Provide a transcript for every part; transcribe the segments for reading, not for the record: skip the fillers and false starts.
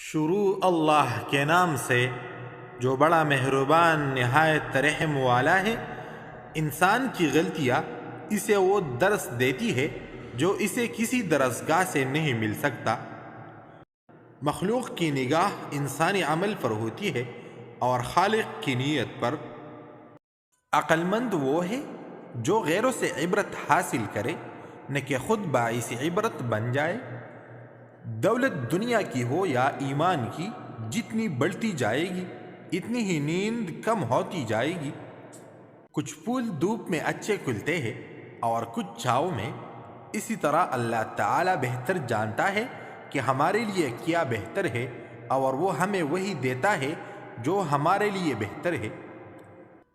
شروع اللہ کے نام سے جو بڑا مہربان نہایت رحم والا ہے۔ انسان کی غلطیاں اسے وہ درس دیتی ہے جو اسے کسی درسگاہ سے نہیں مل سکتا۔ مخلوق کی نگاہ انسانی عمل پر ہوتی ہے اور خالق کی نیت پر۔ عقل مند وہ ہے جو غیروں سے عبرت حاصل کرے، نہ کہ خود باعث عبرت بن جائے۔ دولت دنیا کی ہو یا ایمان کی، جتنی بڑھتی جائے گی اتنی ہی نیند کم ہوتی جائے گی۔ کچھ پھول دھوپ میں اچھے کھلتے ہیں اور کچھ چھاؤں میں۔ اسی طرح اللہ تعالی بہتر جانتا ہے کہ ہمارے لیے کیا بہتر ہے، اور وہ ہمیں وہی دیتا ہے جو ہمارے لیے بہتر ہے۔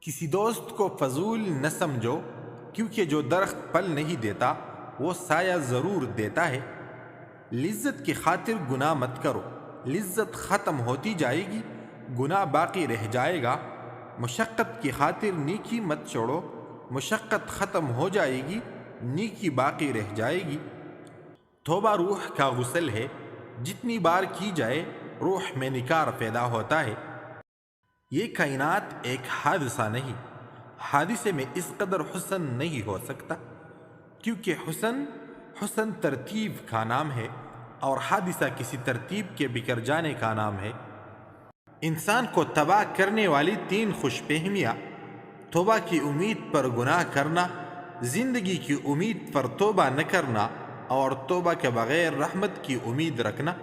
کسی دوست کو فضول نہ سمجھو، کیونکہ جو درخت پھل نہیں دیتا وہ سایہ ضرور دیتا ہے۔ لذت کی خاطر گناہ مت کرو، لذت ختم ہوتی جائے گی، گناہ باقی رہ جائے گا۔ مشقت کی خاطر نیکی مت چھوڑو، مشقت ختم ہو جائے گی، نیکی باقی رہ جائے گی۔ توبہ روح کا غسل ہے، جتنی بار کی جائے روح میں نکار پیدا ہوتا ہے۔ یہ کائنات ایک حادثہ نہیں، حادثے میں اس قدر حسن نہیں ہو سکتا، کیونکہ حسن ترتیب کا نام ہے اور حادثہ کسی ترتیب کے بکھر جانے کا نام ہے۔ انسان کو تباہ کرنے والی 3 خوش فہمیاں: توبہ کی امید پر گناہ کرنا، زندگی کی امید پر توبہ نہ کرنا، اور توبہ کے بغیر رحمت کی امید رکھنا۔